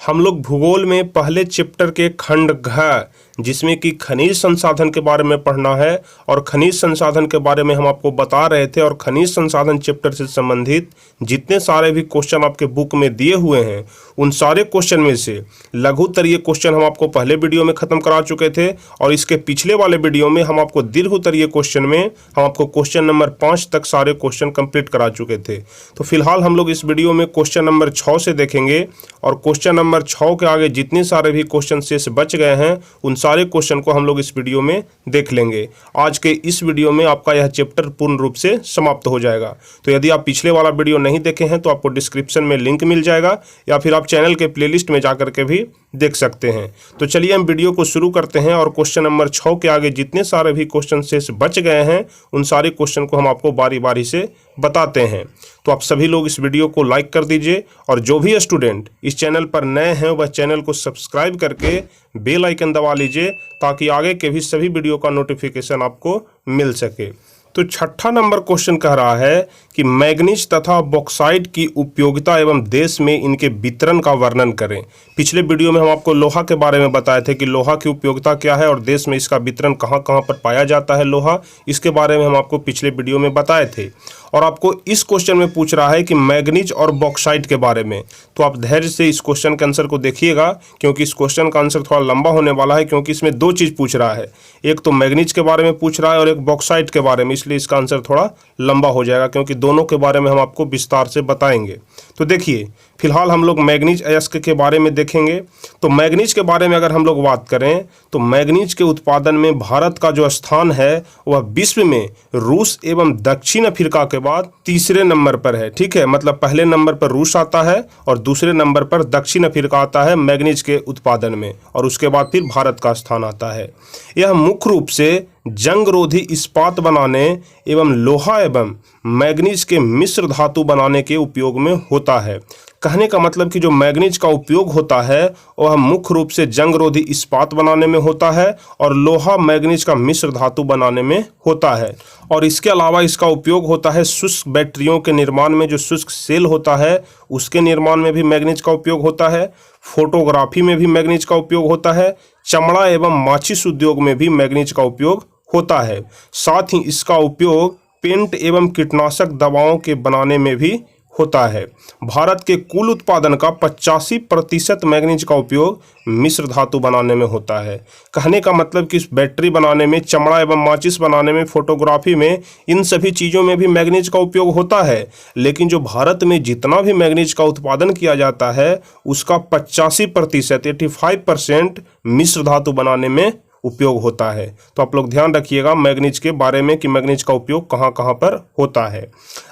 हम लोग भूगोल में पहले चैप्टर के खंड घ जिसमें कि खनिज संसाधन के बारे में पढ़ना है और खनिज संसाधन के बारे में हम आपको बता रहे थे। और खनिज संसाधन चैप्टर से संबंधित जितने सारे भी क्वेश्चन आपके बुक में दिए हुए हैं उन सारे क्वेश्चन में से लघुत्तरीय क्वेश्चन हम आपको पहले वीडियो में ख़त्म करा चुके थे और इसके पिछले वाले वीडियो में हम आपको दीर्घोत्तरीय क्वेश्चन में हम आपको क्वेश्चन नंबर 5 तक सारे क्वेश्चन कंप्लीट करा चुके थे। तो फिलहाल हम लोग इस वीडियो में क्वेश्चन नंबर 6 से देखेंगे और क्वेश्चन नंबर 6 के आगे जितने सारे भी क्वेश्चन शेष बच गए हैं उन सारे क्वेश्चन को हम लोग इस वीडियो में देख लेंगे। आज के इस वीडियो में आपका यह चैप्टर पूर्ण रूप से समाप्त हो जाएगा। तो यदि आप पिछले वाला वीडियो नहीं देखे हैं तो आपको डिस्क्रिप्शन में लिंक मिल जाएगा या फिर आप चैनल के प्लेलिस्ट में जाकर के भी देख सकते हैं। तो चलिए हम वीडियो को शुरू करते हैं और क्वेश्चन नंबर 6 के आगे जितने सारे भी क्वेश्चन शेष बच गए हैं उन सारे क्वेश्चन को हम आपको बारी बारी से बताते हैं। तो आप सभी लोग इस वीडियो को लाइक कर दीजिए और जो भी स्टूडेंट इस चैनल पर नए हैं वह चैनल को सब्सक्राइब करके बेल आइकन दबा लीजिए ताकि आगे के भी सभी वीडियो का नोटिफिकेशन आपको मिल सके। तो छठा नंबर क्वेश्चन कह रहा है कि मैग्नीज तथा बॉक्साइट की उपयोगिता एवं देश में इनके वितरण का वर्णन करें। पिछले वीडियो में हम आपको लोहा के बारे में बताए थे कि लोहा की उपयोगिता क्या है और देश में इसका वितरण कहाँ कहाँ पर पाया जाता है लोहा, इसके बारे में हम आपको पिछले वीडियो में बताए थे। और आपको इस क्वेश्चन में पूछ रहा है कि मैग्नीज और बॉक्साइट के बारे में। तो आप धैर्य से इस क्वेश्चन के आंसर को देखिएगा क्योंकि इस क्वेश्चन का आंसर थोड़ा लंबा होने वाला है, क्योंकि इसमें दो चीज़ पूछ रहा है, एक तो मैग्नीज के बारे में पूछ रहा है और एक बॉक्साइट के बारे में, इसलिए इसका आंसर थोड़ा लंबा हो जाएगा क्योंकि दोनों के बारे में हम आपको विस्तार से बताएंगे। तो देखिए फिलहाल हम लोग मैग्नीज अयस्क के बारे में देखेंगे। तो मैग्नीज के बारे में अगर हम लोग बात करें तो मैग्नीज के उत्पादन में भारत का जो स्थान है वह विश्व में रूस एवं दक्षिण अफ्रीका के बाद तीसरे नंबर पर है। ठीक है, मतलब पहले नंबर पर रूस आता है और दूसरे नंबर पर दक्षिण अफ्रीका आता है मैग्नीज के उत्पादन में, और उसके बाद फिर भारत का स्थान आता है। यह मुख्य रूप से जंगरोधी इस्पात बनाने एवं लोहा एवं मैग्नीज के मिश्र धातु बनाने के उपयोग में होता है। कहने का मतलब कि जो मैग्नीज का उपयोग होता है वह मुख्य रूप से जंगरोधी इस्पात बनाने में होता है और लोहा मैग्नीज का मिश्र धातु बनाने में होता है। और इसके अलावा इसका उपयोग होता है शुष्क बैटरियों के निर्माण में, जो शुष्क सेल होता है उसके निर्माण में भी मैग्नीज का उपयोग होता है, फोटोग्राफी में भी मैग्नीज का उपयोग होता है, चमड़ा एवं माचिस उद्योग में भी मैग्नीज का उपयोग होता है। साथ ही इसका उपयोग पेंट एवं कीटनाशक दवाओं के बनाने में भी होता है। भारत के कुल उत्पादन का 85% मैग्नीज का उपयोग मिश्र धातु बनाने में होता है। कहने का मतलब कि बैटरी बनाने में, चमड़ा एवं माचिस बनाने में, फोटोग्राफी में, इन सभी चीज़ों में भी मैग्नीज का उपयोग होता है। लेकिन जो भारत में जितना भी मैग्नीज का उत्पादन किया जाता है उसका 85% मिश्र धातु बनाने में उपयोग होता है। तो आप लोग ध्यान रखिएगा मैग्नीज के बारे में कि मैग्नीज का उपयोग कहाँ कहाँ पर होता है।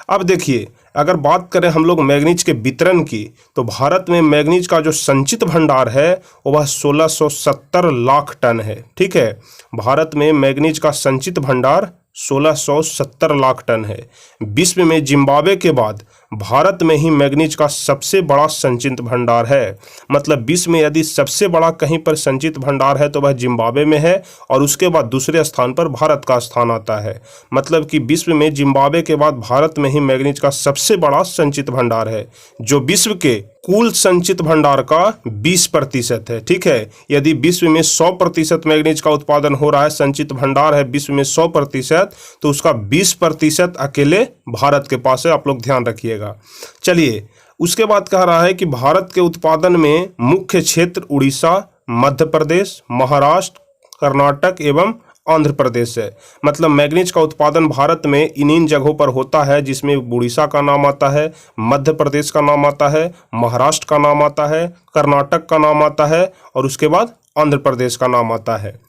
अब देखिए अगर बात करें हम लोग मैग्नीज के वितरण की तो भारत में मैग्नीज का जो संचित भंडार है वह 1670 लाख टन है। ठीक है, भारत में मैग्नीज का संचित भंडार 1670 लाख टन है। विश्व में जिम्बाब्वे के बाद भारत में ही मैग्नीज का सबसे बड़ा संचित भंडार है। मतलब विश्व में यदि सबसे बड़ा कहीं पर संचित भंडार है तो वह जिम्बाब्वे में है और उसके बाद दूसरे स्थान पर भारत का स्थान आता है। मतलब कि विश्व में जिम्बाब्वे के बाद भारत में ही मैग्नीज का सबसे बड़ा संचित भंडार है, जो विश्व के कुल संचित भंडार का 20% है। ठीक है, यदि विश्व में 100% मैग्नीज का उत्पादन हो रहा है, संचित भंडार है विश्व में 100%, तो उसका 20% अकेले भारत के पास है। आप लोग ध्यान रखिएगा। चलिए उसके बाद कह रहा है कि भारत के उत्पादन में मुख्य क्षेत्र उड़ीसा, मध्य प्रदेश, महाराष्ट्र, कर्नाटक एवं आंध्र प्रदेश है। मतलब मैग्नीज का उत्पादन भारत में इन जगहों पर होता है जिसमें उड़ीसा का नाम आता है, मध्य प्रदेश का नाम आता है, महाराष्ट्र का नाम आता है, कर्नाटक का नाम आता है और उसके बाद आंध्र प्रदेश का नाम आता है।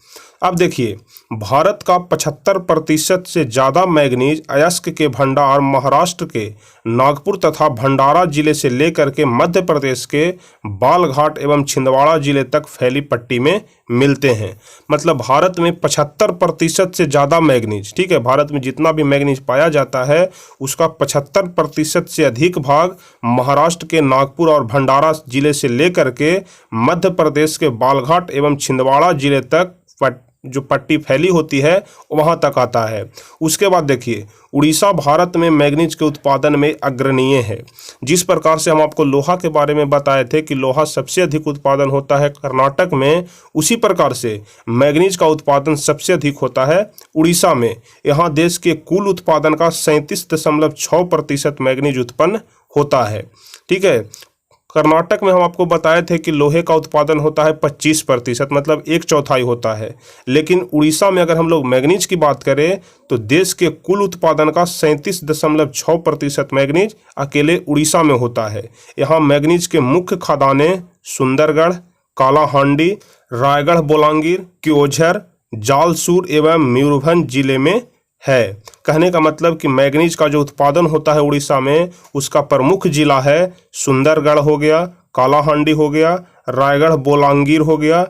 अब देखिए भारत का 75% से ज़्यादा मैग्नीज अयस्क के भंडार महाराष्ट्र के नागपुर तथा भंडारा जिले से लेकर के मध्य प्रदेश के बालघाट एवं छिंदवाड़ा जिले तक फैली पट्टी में मिलते हैं। मतलब भारत में 75% से ज़्यादा मैग्नीज, ठीक है, भारत में जितना भी मैग्नीज पाया जाता है उसका 75% से अधिक भाग महाराष्ट्र के नागपुर और भंडारा जिले से लेकर के मध्य प्रदेश के बालघाट एवं छिंदवाड़ा जिले तक जो पट्टी फैली होती है वहाँ तक आता है। उसके बाद देखिए उड़ीसा भारत में मैग्नीज के उत्पादन में अग्रणीय है। जिस प्रकार से हम आपको लोहा के बारे में बताए थे कि लोहा सबसे अधिक उत्पादन होता है कर्नाटक में, उसी प्रकार से मैग्नीज का उत्पादन सबसे अधिक होता है उड़ीसा में। यहाँ देश के कुल उत्पादन का 37.6% मैग्नीज उत्पन्न होता है। ठीक है, कर्नाटक में हम आपको बताए थे कि लोहे का उत्पादन होता है 25%, मतलब 1/4 होता है। लेकिन उड़ीसा में अगर हम लोग मैग्नीज की बात करें तो देश के कुल उत्पादन का 37.6% मैग्नीज अकेले उड़ीसा में होता है। यहाँ मैग्नीज के मुख्य खदानें सुंदरगढ़, कालाहांडी, रायगढ़, बोलांगीर, क्योंझर, जालसूर एवं मयूरभंज जिले में है। कहने का मतलब कि मैग्नीज का जो उत्पादन होता है उड़ीसा में, उसका प्रमुख जिला है सुंदरगढ़ हो गया, कालाहांडी हो गया, रायगढ़ बोलांगीर हो गया,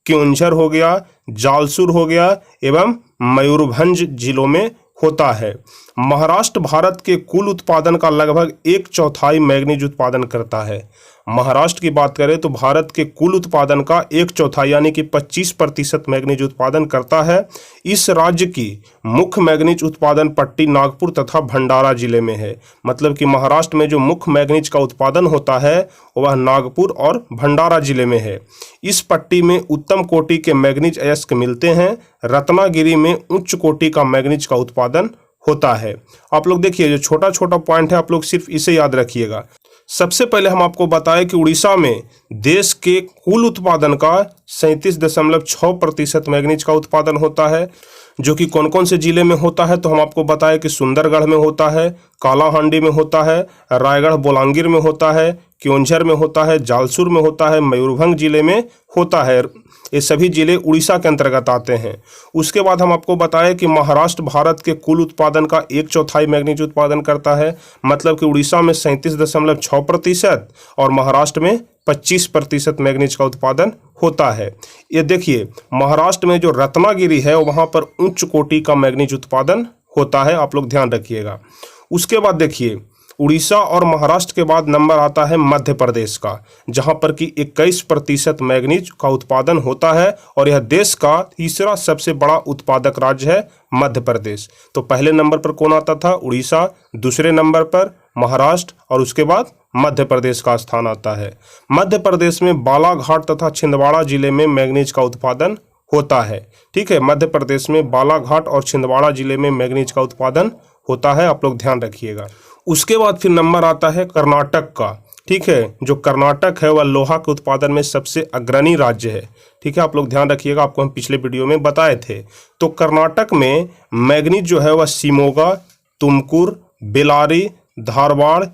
क्योंझर हो गया, जालसूर हो गया एवं मयूरभंज जिलों में होता है। महाराष्ट्र भारत के कुल उत्पादन का लगभग 1/4 मैग्नीज उत्पादन करता है। महाराष्ट्र की बात करें तो भारत के कुल उत्पादन का 1/4 यानी कि 25% मैग्नीज उत्पादन करता है। इस राज्य की मुख्य मैग्नीज उत्पादन पट्टी नागपुर तथा भंडारा जिले में है। मतलब कि महाराष्ट्र में जो मुख्य मैग्नीज का उत्पादन होता है वह नागपुर और भंडारा जिले में है। इस पट्टी में उत्तम कोटि के मैग्नीज अयस्क मिलते हैं। रत्नागिरी में उच्च कोटि का मैग्नीज का उत्पादन होता है। आप लोग देखिए जो छोटा छोटा पॉइंट है आप लोग सिर्फ इसे याद रखिएगा। सबसे पहले हम आपको बताएं कि उड़ीसा में देश के कुल उत्पादन का 37.6% मैग्नीज का उत्पादन होता है, जो कि कौन कौन से जिले में होता है तो हम आपको बताएं कि सुंदरगढ़ में होता है, कालाहांडी में होता है, रायगढ़ बोलांगीर में होता है, क्योंझर में होता है, जालसूर में होता है, मयूरभंज जिले में होता है। ये सभी जिले उड़ीसा के अंतर्गत आते हैं। उसके बाद हम आपको बताएं कि महाराष्ट्र भारत के कुल उत्पादन का 1/4 मैग्नीज उत्पादन करता है। मतलब कि उड़ीसा में 37.6% और महाराष्ट्र में 25% मैग्नीज का उत्पादन होता है। ये देखिए महाराष्ट्र में जो रत्नागिरी है वहाँ पर उच्च कोटि का मैग्नीज उत्पादन होता है, आप लोग ध्यान रखिएगा। उसके बाद देखिए उड़ीसा और महाराष्ट्र के बाद नंबर आता है मध्य प्रदेश का, जहां पर कि 21% मैग्नीज का उत्पादन होता है और यह देश का तीसरा सबसे बड़ा उत्पादक राज्य है मध्य प्रदेश। तो पहले नंबर पर कौन आता था? उड़ीसा, दूसरे नंबर पर महाराष्ट्र और उसके बाद मध्य प्रदेश का स्थान आता है। मध्य प्रदेश में बालाघाट तथा छिंदवाड़ा जिले में मैग्नीज का उत्पादन होता है। ठीक है, मध्य प्रदेश में बालाघाट और छिंदवाड़ा जिले में मैग्नीज का उत्पादन होता है, आप लोग ध्यान रखिएगा। उसके बाद फिर नंबर आता है कर्नाटक का। ठीक है, जो कर्नाटक है वह लोहा के उत्पादन में सबसे अग्रणी राज्य है। ठीक है, आप लोग ध्यान रखिएगा, आपको हम पिछले वीडियो में बताए थे। तो कर्नाटक में मैग्नीज जो है वह शिमोगा, तुमकुर, बेलारी, धारवाड़,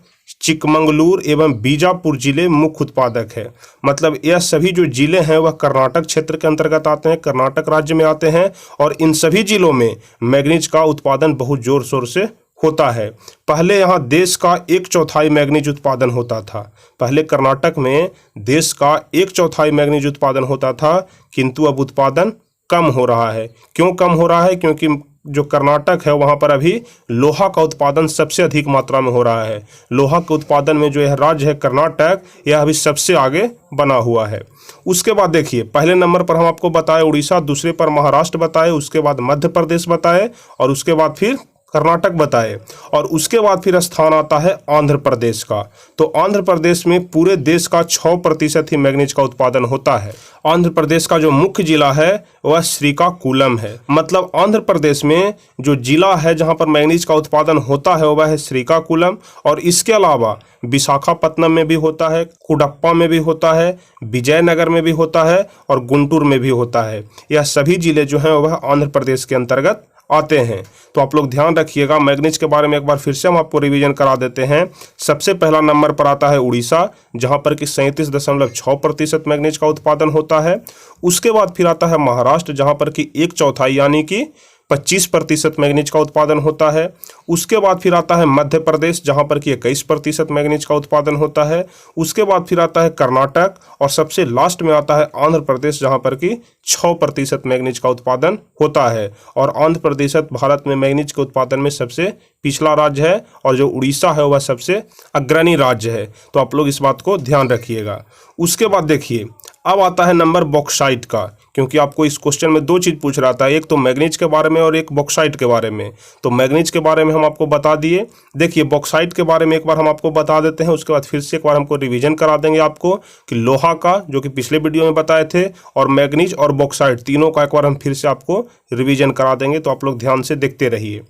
चिकमंगलूर एवं बीजापुर जिले मुख्य उत्पादक है। मतलब यह सभी जो जिले हैं वह कर्नाटक क्षेत्र के अंतर्गत आते हैं, कर्नाटक राज्य में आते हैं और इन सभी जिलों में मैग्नीज का उत्पादन बहुत जोर शोर से होता है। पहले यहाँ देश का 1/4 मैग्नीज उत्पादन होता था। पहले कर्नाटक में देश का 1/4 मैग्नीज उत्पादन होता था, किंतु अब उत्पादन कम हो रहा है। क्यों कम हो रहा है? क्योंकि जो कर्नाटक है वहाँ पर अभी लोहा का उत्पादन सबसे अधिक मात्रा में हो रहा है। लोहा के उत्पादन में जो यह राज्य है कर्नाटक, यह अभी सबसे आगे बना हुआ है। उसके बाद देखिए पहले नंबर पर हम आपको बताए उड़ीसा, दूसरे पर महाराष्ट्र बताए, उसके बाद मध्य प्रदेश बताए और उसके बाद फिर कर्नाटक बताए और उसके बाद फिर स्थान आता है आंध्र प्रदेश का। तो आंध्र प्रदेश में पूरे देश का 6% ही मैग्नीज का उत्पादन होता है। आंध्र प्रदेश का जो मुख्य जिला है वह श्रीकाकुलम है। मतलब आंध्र प्रदेश में जो जिला है जहां पर मैग्नीज का उत्पादन होता है वह है श्रीकाकुलम और इसके अलावा विशाखापत्तनम में भी होता है, कुडप्पा में भी होता है, विजयनगर में भी होता है और गुंटूर में भी होता है। यह सभी जिले जो हैं वह आंध्र प्रदेश के अंतर्गत आते हैं। तो आप लोग ध्यान रखिएगा, मैग्नीज के बारे में एक बार फिर से हम आपको रिवीजन करा देते हैं। सबसे पहला नंबर पर आता है उड़ीसा, जहां पर कि 37.6% मैग्नीज का उत्पादन होता है। उसके बाद फिर आता है महाराष्ट्र, जहां पर कि 1/4 यानी कि 25% मैग्नीज का उत्पादन होता है। उसके बाद फिर आता है मध्य प्रदेश, जहां पर कि 21% मैग्नीज का उत्पादन होता है। उसके बाद फिर आता है कर्नाटक और सबसे लास्ट में आता है आंध्र प्रदेश, जहां पर कि 6% मैग्नीज का उत्पादन होता है। और आंध्र प्रदेश भारत में मैग्नीज के उत्पादन में सबसे पिछला राज्य है और जो उड़ीसा है वह सबसे अग्रणी राज्य है। तो आप लोग इस बात को ध्यान रखिएगा। उसके बाद देखिए अब आता है नंबर बॉक्साइट का, क्योंकि आपको इस क्वेश्चन में दो चीज़ पूछ रहा था, एक तो मैग्नीज के बारे में और एक बॉक्साइट के बारे में। तो मैग्नीज के बारे में हम आपको बता दिए। देखिए बॉक्साइट के बारे में एक बार हम आपको बता देते हैं, उसके बाद फिर से एक बार हमको रिवीजन करा देंगे आपको कि लोहा का, जो कि पिछले वीडियो में बताए थे, और मैग्नीज और बॉक्साइट तीनों का एक बार हम फिर से आपको रिवीजन करा देंगे। तो आप लोग ध्यान से देखते रहिए।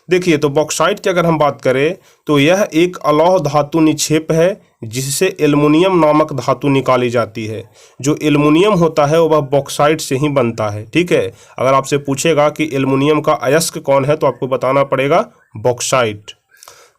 देखिए तो बॉक्साइट की अगर हम बात करें तो यह एक अलौह धातु निक्षेप है जिससे एल्युमिनियम नामक धातु निकाली जाती है। जो एल्युमिनियम होता है वह बॉक्साइट से ही बनता है। ठीक है, अगर आपसे पूछेगा कि एल्युमिनियम का अयस्क कौन है तो आपको बताना पड़ेगा बॉक्साइट।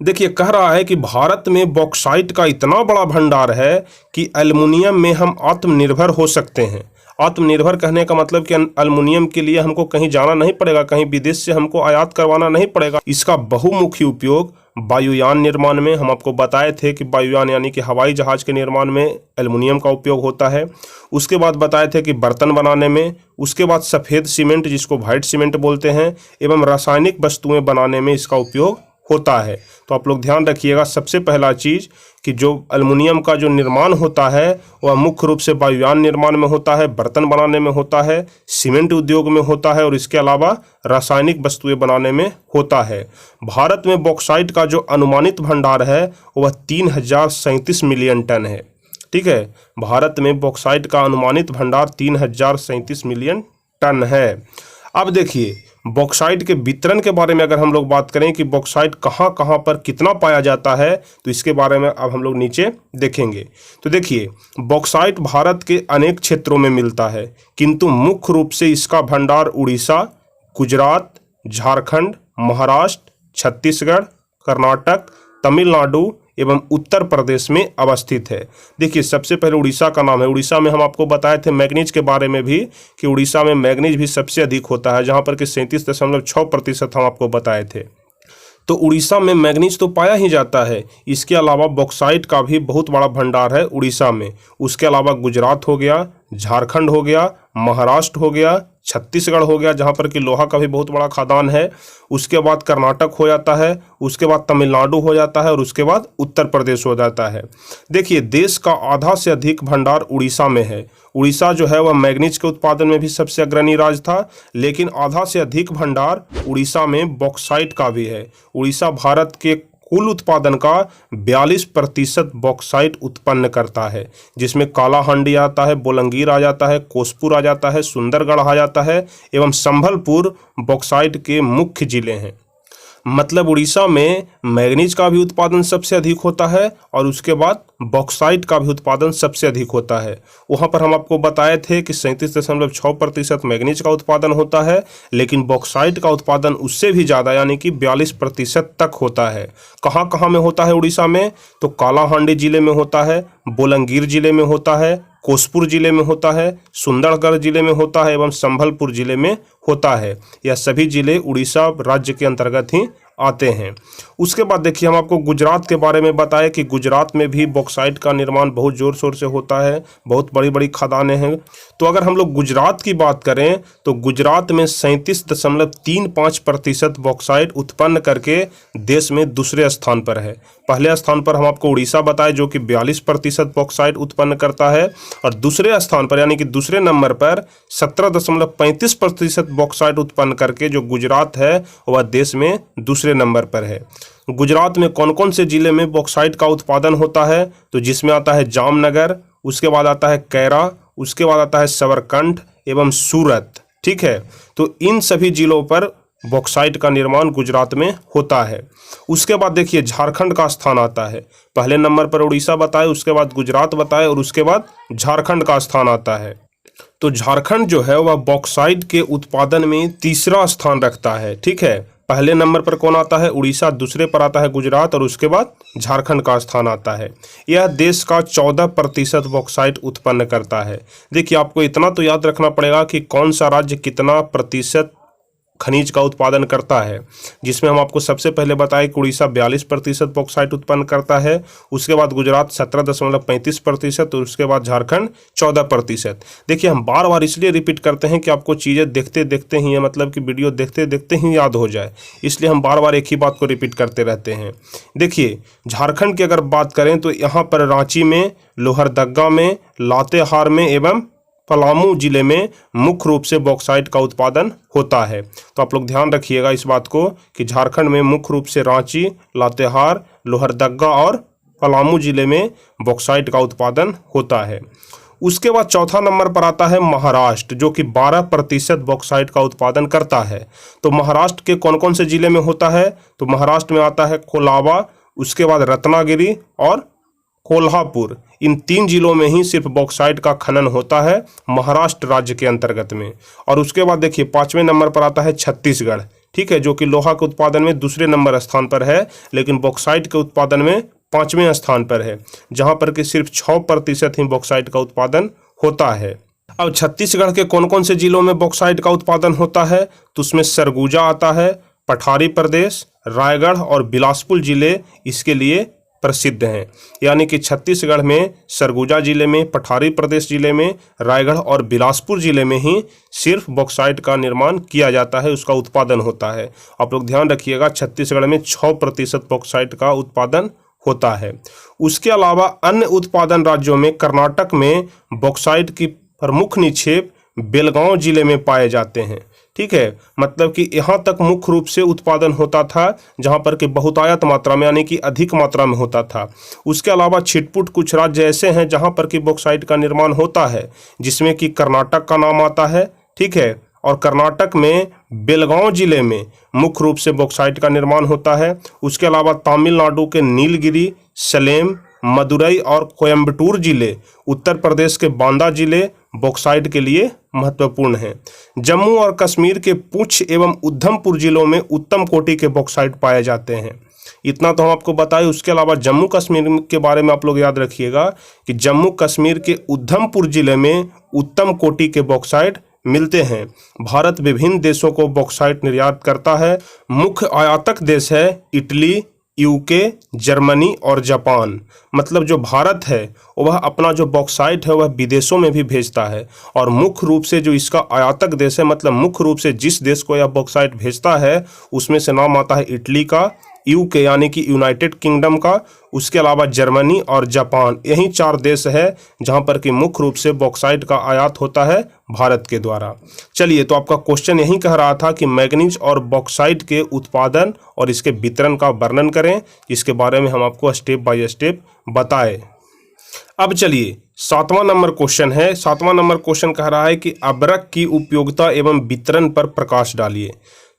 देखिए कह रहा है कि भारत में बॉक्साइट का इतना बड़ा भंडार है कि एल्युमिनियम में हम आत्मनिर्भर हो सकते हैं। आत्मनिर्भर कहने का मतलब कि एल्युमिनियम के लिए हमको कहीं जाना नहीं पड़ेगा, कहीं विदेश से हमको आयात करवाना नहीं पड़ेगा। इसका बहुमुखी उपयोग वायुयान निर्माण में, हम आपको बताए थे कि वायुयान यानी कि हवाई जहाज के निर्माण में एल्युमिनियम का उपयोग होता है। उसके बाद बताए थे कि बर्तन बनाने में, उसके बाद सफ़ेद सीमेंट जिसको व्हाइट सीमेंट बोलते हैं, एवं रासायनिक वस्तुएं बनाने में इसका उपयोग होता है। तो आप लोग ध्यान रखिएगा, सबसे पहला चीज़ कि जो एल्युमिनियम का जो निर्माण होता है वह मुख्य रूप से वायुयान निर्माण में होता है, बर्तन बनाने में होता है, सीमेंट उद्योग में होता है और इसके अलावा रासायनिक वस्तुएं बनाने में होता है। भारत में बॉक्साइट का जो अनुमानित भंडार है वह 3037 मिलियन टन है। ठीक है, भारत में बॉक्साइट का अनुमानित भंडार 3037 मिलियन टन है। अब देखिए बॉक्साइट के वितरण के बारे में अगर हम लोग बात करें कि बॉक्साइट कहाँ कहाँ पर कितना पाया जाता है तो इसके बारे में अब हम लोग नीचे देखेंगे। तो देखिए बॉक्साइट भारत के अनेक क्षेत्रों में मिलता है, किंतु मुख्य रूप से इसका भंडार उड़ीसा, गुजरात, झारखंड, महाराष्ट्र, छत्तीसगढ़, कर्नाटक, तमिलनाडु एवं उत्तर प्रदेश में अवस्थित है। देखिए सबसे पहले उड़ीसा का नाम है। उड़ीसा में हम आपको बताए थे मैग्नीज के बारे में भी कि उड़ीसा में मैग्नीज भी सबसे अधिक होता है, जहां पर कि 37.6% हम आपको बताए थे। तो उड़ीसा में मैग्नीज तो पाया ही जाता है। इसके अलावा बॉक्साइट का भी बहुत बड़ा भंडार है उड़ीसा में। उसके अलावा गुजरात हो गया, झारखंड हो गया, महाराष्ट्र हो गया, छत्तीसगढ़ हो गया जहाँ पर कि लोहा का भी बहुत बड़ा खदान है। उसके बाद कर्नाटक हो जाता है, उसके बाद तमिलनाडु हो जाता है और उसके बाद उत्तर प्रदेश हो जाता है। देखिए देश का आधा से अधिक भंडार उड़ीसा में है। उड़ीसा जो है वह मैग्नीज के उत्पादन में भी सबसे अग्रणी राज्य था, लेकिन आधा से अधिक भंडार उड़ीसा में बॉक्साइट का भी है। उड़ीसा भारत के कुल उत्पादन का 42% बॉक्साइट उत्पन्न करता है, जिसमें कालाहांडी आता है, बोलंगीर आ जाता है, कोसपुर आ जाता है, सुंदरगढ़ आ जाता है एवं संभलपुर बॉक्साइट के मुख्य जिले हैं। मतलब उड़ीसा में मैग्नीज का भी उत्पादन सबसे अधिक होता है और उसके बाद बॉक्साइट का भी उत्पादन सबसे अधिक होता है। वहाँ पर हम आपको बताए थे कि 37.6% मैग्नीज का उत्पादन होता है, लेकिन बॉक्साइट का उत्पादन उससे भी ज़्यादा यानी कि 42% तक होता है। कहाँ कहाँ में होता है उड़ीसा में? तो कालाहांडी जिले में होता है, बोलंगीर जिले में होता है, कोसपुर जिले में होता है, सुंदरगढ़ जिले में होता है एवं संभलपुर जिले में होता है। यह सभी जिले उड़ीसा राज्य के अंतर्गत ही आते हैं। उसके बाद देखिए हम आपको गुजरात के बारे में बताएं कि गुजरात में भी बॉक्साइट का निर्माण बहुत ज़ोर शोर से होता है, बहुत बड़ी बड़ी खदानें हैं। तो अगर हम लोग गुजरात की बात करें तो गुजरात में 37.35% बॉक्साइट उत्पन्न करके देश में दूसरे स्थान पर है। पहले स्थान पर हम आपको उड़ीसा बताए जो कि 42% बॉक्साइट उत्पन्न करता है, और दूसरे स्थान पर यानी कि दूसरे नंबर पर 17.35% बॉक्साइट उत्पन्न करके जो गुजरात है वह देश में दूसरे नंबर पर है। गुजरात में कौन कौन से जिले में बॉक्साइट का उत्पादन होता है? तो जिसमें आता है जामनगर, उसके बाद आता है कैरा, उसके बाद आता है साबरकांठा एवं सूरत। ठीक है, तो इन सभी जिलों पर बॉक्साइट का निर्माण गुजरात में होता है। उसके बाद देखिए झारखंड का स्थान आता है। पहले नंबर पर उड़ीसा बताए, उसके बाद गुजरात बताए और उसके बाद झारखंड का स्थान आता है। तो झारखंड जो है वह बॉक्साइट के उत्पादन में तीसरा स्थान रखता है। ठीक है, पहले नंबर पर कौन आता है? उड़ीसा, दूसरे पर आता है गुजरात और उसके बाद झारखंड का स्थान आता है। यह देश का 14% बॉक्साइट उत्पन्न करता है। देखिए आपको इतना तो याद रखना पड़ेगा कि कौन सा राज्य कितना प्रतिशत खनिज का उत्पादन करता है, जिसमें हम आपको सबसे पहले बताए कि उड़ीसा 42% बॉक्साइट उत्पन्न करता है, उसके बाद गुजरात 17.35% और उसके बाद झारखंड 14%। देखिए हम बार बार इसलिए रिपीट करते हैं कि आपको चीज़ें देखते देखते ही मतलब कि वीडियो देखते देखते ही याद हो जाए, इसलिए हम बार बार एक ही बात को रिपीट करते रहते हैं। देखिए झारखंड की अगर बात करें तो यहाँ पर रांची में, लोहरदग्गा में, लातेहार में एवं पलामू जिले में मुख्य रूप से बॉक्साइट का उत्पादन होता है। तो आप लोग ध्यान रखिएगा इस बात को कि झारखंड में मुख्य रूप से रांची, लातेहार, लोहरदगा और पलामू जिले में बॉक्साइट का उत्पादन होता है। उसके बाद चौथा नंबर पर आता है महाराष्ट्र, जो कि 12% बॉक्साइट का उत्पादन करता है। तो महाराष्ट्र के कौन कौन से जिले में होता है? तो महाराष्ट्र में आता है कोलाबा, उसके बाद रत्नागिरी और कोल्हापुर। इन 3 जिलों में ही सिर्फ बॉक्साइट का खनन होता है महाराष्ट्र राज्य के अंतर्गत में। और उसके बाद देखिए 5वें नंबर पर आता है छत्तीसगढ़, ठीक है, जो कि लोहा के उत्पादन में दूसरे नंबर स्थान पर है, लेकिन बॉक्साइट के उत्पादन में 5वें स्थान पर है, जहां पर कि सिर्फ 6% ही बॉक्साइट का उत्पादन होता है। अब छत्तीसगढ़ के कौन कौन से जिलों में बॉक्साइट का उत्पादन होता है? तो उसमें सरगुजा आता है, पठारी प्रदेश, रायगढ़ और बिलासपुर जिले इसके लिए प्रसिद्ध हैं। यानी कि छत्तीसगढ़ में सरगुजा जिले में, पठारी प्रदेश जिले में, रायगढ़ और बिलासपुर जिले में ही सिर्फ बॉक्साइट का निर्माण किया जाता है, उसका उत्पादन होता है। आप लोग ध्यान रखिएगा छत्तीसगढ़ में 6% बॉक्साइट का उत्पादन होता है। उसके अलावा अन्य उत्पादन राज्यों में कर्नाटक में बॉक्साइट की प्रमुख निक्षेप बेलगांव जिले में पाए जाते हैं, ठीक है। मतलब कि यहाँ तक मुख्य रूप से उत्पादन होता था जहाँ पर कि बहुतायत मात्रा में यानी कि अधिक मात्रा में होता था। उसके अलावा छिटपुट कुछ राज्य ऐसे हैं जहाँ पर कि बॉक्साइट का निर्माण होता है, जिसमें कि कर्नाटक का नाम आता है, ठीक है। और कर्नाटक में बेलगांव जिले में मुख्य रूप से बॉक्साइट का निर्माण होता है। उसके अलावा तमिलनाडु के नीलगिरी, सलेम, मदुरई और कोयम्बटूर जिले, उत्तर प्रदेश के बांदा जिले बॉक्साइट के लिए महत्वपूर्ण हैं। जम्मू और कश्मीर के पुंछ एवं उधमपुर जिलों में उत्तम कोटि के बॉक्साइट पाए जाते हैं। इतना तो हम आपको बताएं। उसके अलावा जम्मू कश्मीर के बारे में आप लोग याद रखिएगा कि जम्मू कश्मीर के उधमपुर जिले में उत्तम कोटि के बॉक्साइट मिलते हैं। भारत विभिन्न देशों को बॉक्साइट निर्यात करता है। मुख्य आयातक देश है इटली, यूके, जर्मनी और जापान। मतलब जो भारत है वह अपना जो बॉक्साइट है वह विदेशों में भी भेजता है। और मुख्य रूप से जो इसका आयातक देश है, मतलब मुख्य रूप से जिस देश को यह बॉक्साइट भेजता है, उसमें से नाम आता है इटली का, यूके यानी कि यूनाइटेड किंगडम का, उसके अलावा जर्मनी और जापान। यही 4 देश है जहां पर कि मुख्य रूप से बॉक्साइट का आयात होता है भारत के द्वारा। चलिए, तो आपका क्वेश्चन यही कह रहा था कि मैग्नीज और बॉक्साइट के उत्पादन और इसके वितरण का वर्णन करें, जिसके बारे में हम आपको स्टेप बाय स्टेप बताए। अब चलिए 7वां नंबर क्वेश्चन है। 7वां नंबर क्वेश्चन कह रहा है कि अब्रक की उपयोगिता एवं वितरण पर प्रकाश डालिए।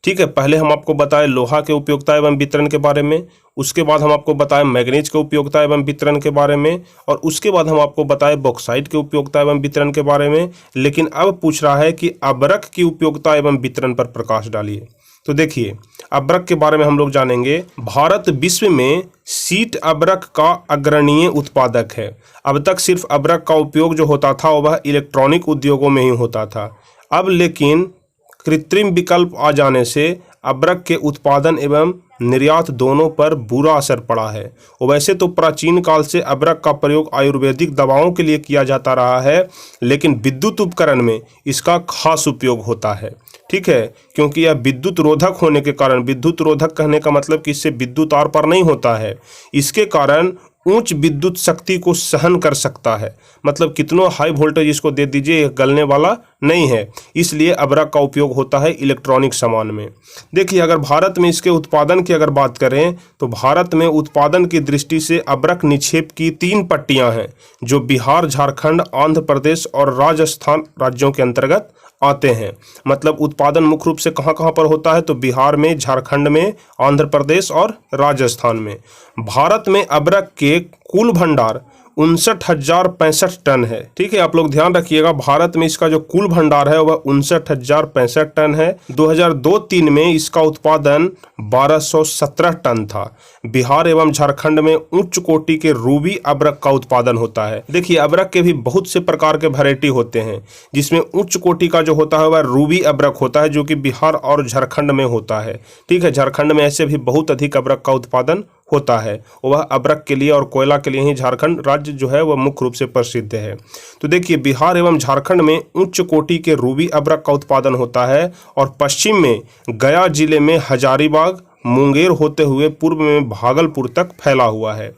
ठीक है, पहले हम आपको बताएं लोहा के उपयोगिता एवं वितरण के बारे में, उसके बाद हम आपको बताएं मैग्नीज के उपयोगिता एवं वितरण के बारे में, और उसके बाद हम आपको बताएं बॉक्साइट के उपयोगिता एवं वितरण के बारे में। लेकिन अब पूछ रहा है कि अब्रक की उपयोगिता एवं वितरण पर प्रकाश डालिए। तो देखिए, अब्रक के बारे में हम लोग जानेंगे। भारत विश्व में शीट अब्रक का अग्रणीय उत्पादक है। अब तक सिर्फ अब्रक का उपयोग जो होता था वह इलेक्ट्रॉनिक उद्योगों में ही होता था। अब लेकिन कृत्रिम विकल्प आ जाने से अब्रक के उत्पादन एवं निर्यात दोनों पर बुरा असर पड़ा है। वैसे तो प्राचीन काल से अब्रक का प्रयोग आयुर्वेदिक दवाओं के लिए किया जाता रहा है, लेकिन विद्युत उपकरण में इसका खास उपयोग होता है। ठीक है, क्योंकि यह विद्युत रोधक होने के कारण, विद्युत रोधक कहने का मतलब कि इससे विद्युत आर पार नहीं होता है, इसके कारण उच्च विद्युत शक्ति को सहन कर सकता है। मतलब कितनों हाई वोल्टेज इसको दे दीजिए, यह गलने वाला नहीं है। इसलिए अब्रक का उपयोग होता है इलेक्ट्रॉनिक सामान में। देखिए, अगर भारत में इसके उत्पादन की अगर बात करें तो भारत में उत्पादन की दृष्टि से अब्रक निक्षेप की 3 पट्टियां हैं, जो बिहार, झारखंड, आंध्र प्रदेश और राजस्थान राज्यों के अंतर्गत आते हैं। मतलब उत्पादन मुख्य रूप से कहाँ कहाँ पर होता है, तो बिहार में, झारखंड में, आंध्र प्रदेश और राजस्थान में। भारत में अब्रक के कुल भंडार 59,065 टन है। ठीक है, आप लोग ध्यान रखिएगा, भारत में इसका जो कुल भंडार है वह 59,065 टन है। 2002-03 में इसका उत्पादन 1217 टन था। बिहार एवं झारखंड में उच्च कोटि के रूबी अब्रक का उत्पादन होता है। देखिए, अब्रक के भी बहुत से प्रकार के वैरायटी होते हैं, जिसमें उच्च कोटि का जो होता है वह रूबी अब्रक होता है, जो कि बिहार और झारखंड में होता है। ठीक है, झारखंड में ऐसे भी बहुत अधिक अब्रक का उत्पादन होता है। वह अब्रक के लिए और कोयला के लिए ही झारखंड राज्य जो है वह मुख्य रूप से प्रसिद्ध है। तो देखिए, बिहार एवं झारखंड में उच्च कोटि के रूबी अब्रक का उत्पादन होता है, और पश्चिम में गया जिले में हजारीबाग, मुंगेर होते हुए पूर्व में भागलपुर तक फैला हुआ है।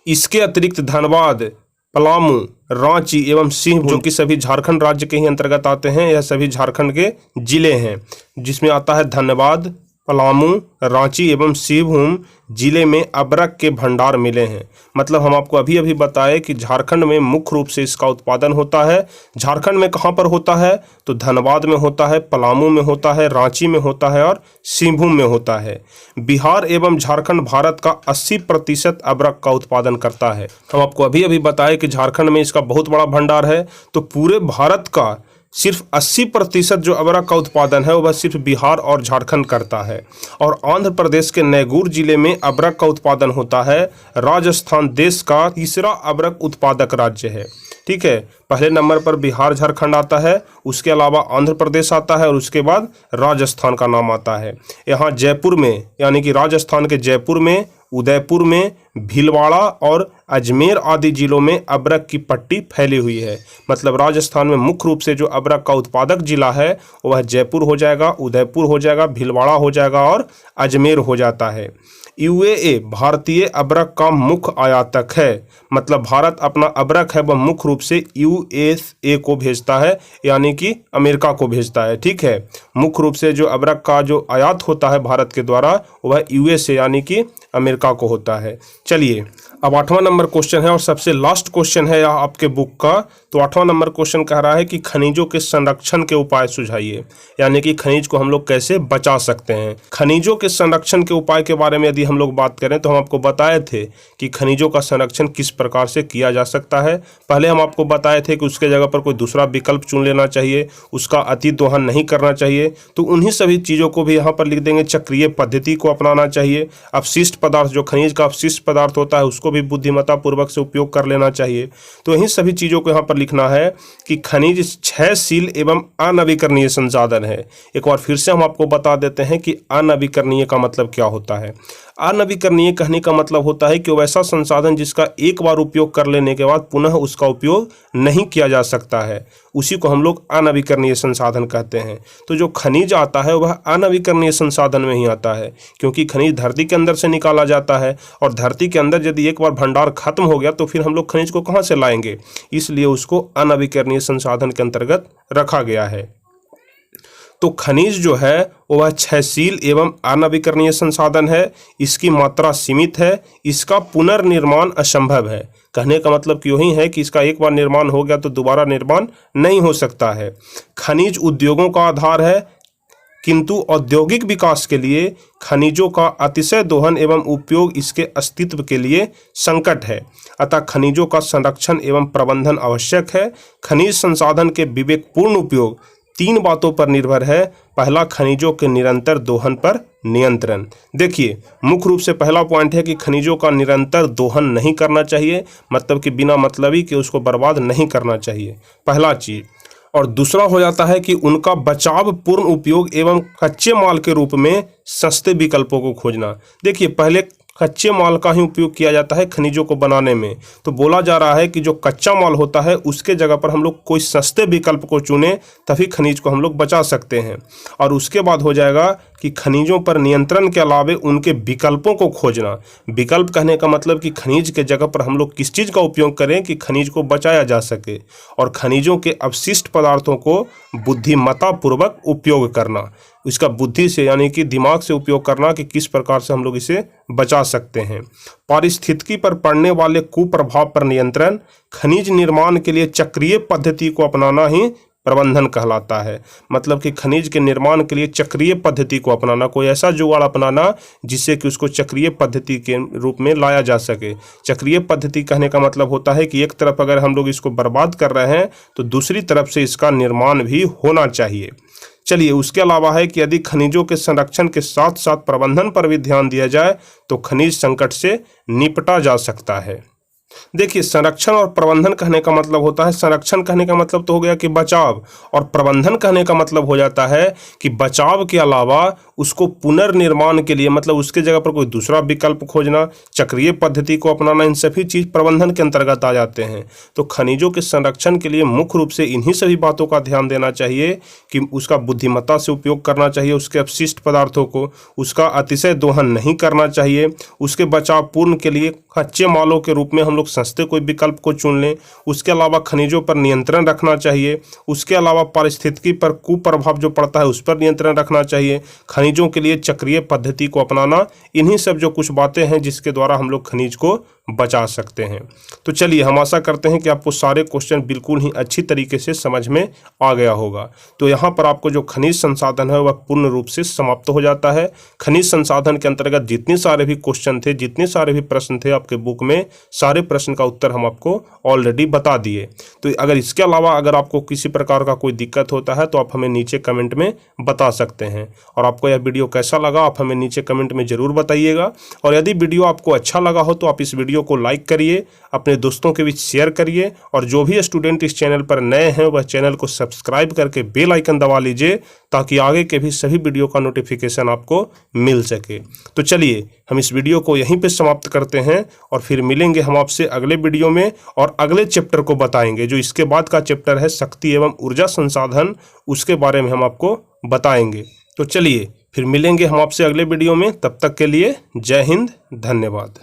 इसके अतिरिक्त धनबाद, पलामू, रांची एवं सिंहभूम, जो कि सभी झारखंड राज्य के ही अंतर्गत आते हैं। यह सभी झारखंड के जिले हैं, जिसमें आता है धनबाद, पलामू, रांची एवं सिंहभूम जिले में अबरक के भंडार मिले हैं। मतलब हम आपको अभी अभी बताए कि झारखंड में मुख्य रूप से इसका उत्पादन होता है। झारखंड में कहाँ पर होता है? तो धनबाद में होता है, पलामू में होता है, रांची में होता है और सिंहभूम में होता है। बिहार एवं झारखंड भारत का 80% अबरक का उत्पादन करता है। हम आपको अभी अभी बताए कि झारखंड में इसका बहुत बड़ा भंडार है। तो पूरे भारत का सिर्फ 80% जो अबरक का उत्पादन है वह सिर्फ बिहार और झारखंड करता है। और आंध्र प्रदेश के नैगूर जिले में अबरक का उत्पादन होता है। राजस्थान देश का तीसरा अबरक उत्पादक राज्य है। ठीक है, पहले नंबर पर बिहार झारखंड आता है, उसके अलावा आंध्र प्रदेश आता है और उसके बाद राजस्थान का नाम आता है। यहाँ जयपुर में, यानी कि राजस्थान के जयपुर में, उदयपुर में, भीलवाड़ा और अजमेर आदि जिलों में अबरक की पट्टी फैली हुई है। मतलब राजस्थान में मुख्य रूप से जो अबरक का उत्पादक जिला है वह जयपुर हो जाएगा, उदयपुर हो जाएगा, भीलवाड़ा हो जाएगा और अजमेर हो जाता है। यूएई भारतीय अबरक का मुख्य आयातक है। मतलब भारत अपना अबरक है वह मुख्य रूप से यूएसए को भेजता है, यानी कि अमेरिका को भेजता है। ठीक है, मुख्य रूप से जो अबरक का जो आयात होता है भारत के द्वारा वह यूएसए यानी कि अमेरिका को होता है। चलिए, अब 8वां नंबर क्वेश्चन है और सबसे लास्ट क्वेश्चन है यह आपके बुक का। तो 8वां नंबर क्वेश्चन कह रहा है कि खनिजों के संरक्षण के उपाय सुझाइए, यानी कि खनिज को हम लोग कैसे बचा सकते हैं। खनिजों के संरक्षण के उपाय के बारे में यदि हम लोग बात करें तो हम आपको बताए थे कि खनिजों का संरक्षण किस प्रकार से किया जा सकता है। पहले हम आपको बताए थे कि उसके जगह पर कोई दूसरा विकल्प चुन लेना चाहिए, उसका अति दोहन नहीं करना चाहिए। तो उन्हीं सभी चीज़ों को भी यहाँ पर लिख देंगे। चक्रीय पद्धति को अपनाना चाहिए। अपशिष्ट पदार्थ, जो खनिज का अपशिष्ट पदार्थ होता है उसको भी बुद्धिमत्ता पूर्वक से उपयोग कर लेना चाहिए। तो यही सभी चीज़ों को यहाँ पर लिखना है कि खनिज क्षयशील एवं अनवीकरणीय संसाधन है। एक बार फिर से हम आपको बता देते हैं कि अनवीकरणीय का मतलब क्या होता है। अनवीकरणीय कहने का मतलब होता है कि वो ऐसा संसाधन जिसका एक बार उपयोग कर लेने के बाद पुनः उसका उपयोग नहीं किया जा सकता है, उसी को हम लोग अनवीकरणीय संसाधन कहते हैं। तो जो खनिज आता है वह अनवीकरणीय संसाधन में ही आता है, क्योंकि खनिज धरती के अंदर से निकाला जाता है और धरती के अंदर यदि एक बार भंडार खत्म हो गया तो फिर हम लोग खनिज को कहाँ से लाएंगे, इसलिए उसको अनवीकरणीय संसाधन के अंतर्गत रखा गया है। तो खनिज जो है वह क्षयशील एवं अनवीकरणीय संसाधन है। इसकी मात्रा सीमित है, इसका पुनर्निर्माण असंभव है। कहने का मतलब क्यों ही है कि इसका एक बार निर्माण हो गया तो दोबारा निर्माण नहीं हो सकता है। खनिज उद्योगों का आधार है, किंतु औद्योगिक विकास के लिए खनिजों का अतिशय दोहन एवं उपयोग इसके अस्तित्व के लिए संकट है। अतः खनिजों का संरक्षण एवं प्रबंधन आवश्यक है। खनिज संसाधन के विवेकपूर्ण उपयोग 3 बातों पर निर्भर है। पहला, खनिजों के निरंतर दोहन पर नियंत्रण। देखिए, मुख्य रूप से पहला पॉइंट है कि खनिजों का निरंतर दोहन नहीं करना चाहिए, मतलब कि बिना मतलबी कि उसको बर्बाद नहीं करना चाहिए, पहला चीज। और दूसरा हो जाता है कि उनका बचाव, पूर्ण उपयोग एवं कच्चे माल के रूप में सस्ते विकल्पों को खोजना। देखिए, पहले कच्चे माल का ही उपयोग किया जाता है खनिजों को बनाने में। तो बोला जा रहा है कि जो कच्चा माल होता है उसके जगह पर हम लोग कोई सस्ते विकल्प को चुने, तभी खनिज को हम लोग बचा सकते हैं। और उसके बाद हो जाएगा कि खनिजों पर नियंत्रण के अलावे उनके विकल्पों को खोजना। विकल्प कहने का मतलब कि खनिज के जगह पर हम लोग किस चीज़ का उपयोग करें कि खनिज को बचाया जा सके। और खनिजों के अवशिष्ट पदार्थों को बुद्धिमत्तापूर्वक उपयोग करना, इसका बुद्धि से यानी कि दिमाग से उपयोग करना कि किस प्रकार से हम लोग इसे बचा सकते हैं। पारिस्थितिकी पर पड़ने वाले कुप्रभाव पर नियंत्रण, खनिज निर्माण के लिए चक्रीय पद्धति को अपनाना ही प्रबंधन कहलाता है। मतलब कि खनिज के निर्माण के लिए चक्रीय पद्धति को अपनाना, कोई ऐसा जुगाड़ अपनाना जिससे कि उसको चक्रीय पद्धति के रूप में लाया जा सके। चक्रीय पद्धति कहने का मतलब होता है कि एक तरफ अगर हम लोग इसको बर्बाद कर रहे हैं तो दूसरी तरफ से इसका निर्माण भी होना चाहिए। चलिए, उसके अलावा है कि यदि खनिजों के संरक्षण के साथ साथ प्रबंधन पर भी ध्यान दिया जाए तो खनिज संकट से निपटा जा सकता है। देखिए, संरक्षण और प्रबंधन कहने का मतलब होता है, संरक्षण कहने का मतलब तो हो गया कि बचाव, और प्रबंधन कहने का मतलब हो जाता है कि बचाव के अलावा उसको पुनर्निर्माण के लिए, मतलब उसके जगह पर कोई दूसरा विकल्प खोजना, चक्रीय पद्धति को अपनाना, इन सभी चीज प्रबंधन के अंतर्गत आ जाते हैं। तो खनिजों के संरक्षण के लिए मुख्य रूप से इन्हीं सभी बातों का ध्यान देना चाहिए कि उसका बुद्धिमत्ता से उपयोग करना चाहिए, उसके अपशिष्ट पदार्थों को, उसका अतिशय दोहन नहीं करना चाहिए, उसके बचाव पूर्ण के लिए कच्चे मालों के रूप में हम लोग सस्ते कोई विकल्प को चुन लें। उसके अलावा खनिजों पर नियंत्रण रखना चाहिए। उसके अलावा पारिस्थितिकी पर कुप्रभाव जो पड़ता है उस पर नियंत्रण रखना चाहिए। खनिजों के लिए चक्रीय पद्धति को अपनाना, इन्हीं सब जो कुछ बातें हैं जिसके द्वारा हम लोग खनिज को बचा सकते हैं। तो चलिए, हम आशा करते हैं कि आपको सारे क्वेश्चन बिल्कुल ही अच्छी तरीके से समझ में आ गया होगा। तो यहाँ पर आपको जो खनिज संसाधन है वह पूर्ण रूप से समाप्त हो जाता है। खनिज संसाधन के अंतर्गत जितने सारे भी क्वेश्चन थे, जितने सारे भी प्रश्न थे आपके बुक में, सारे प्रश्न का उत्तर हम आपको ऑलरेडी बता दिए। तो अगर इसके अलावा अगर आपको किसी प्रकार का कोई दिक्कत होता है तो आप हमें नीचे कमेंट में बता सकते हैं। और आपको यह वीडियो कैसा लगा आप हमें नीचे कमेंट में ज़रूर बताइएगा। और यदि वीडियो आपको अच्छा लगा हो तो आप इस वीडियो को लाइक करिए, अपने दोस्तों के बीच शेयर करिए, और जो भी स्टूडेंट इस चैनल पर नए हैं वह चैनल को सब्सक्राइब करके बेल आइकन दबा लीजिए ताकि आगे के भी सभी वीडियो का नोटिफिकेशन आपको मिल सके। तो चलिए, हम इस वीडियो को यहीं पे समाप्त करते हैं और फिर मिलेंगे हम आपसे अगले वीडियो में और अगले चैप्टर को बताएंगे। जो इसके बाद का चैप्टर है शक्ति एवं ऊर्जा संसाधन, उसके बारे में हम आपको बताएंगे। तो चलिए, फिर मिलेंगे हम आपसे अगले वीडियो में। तब तक के लिए जय हिंद, धन्यवाद।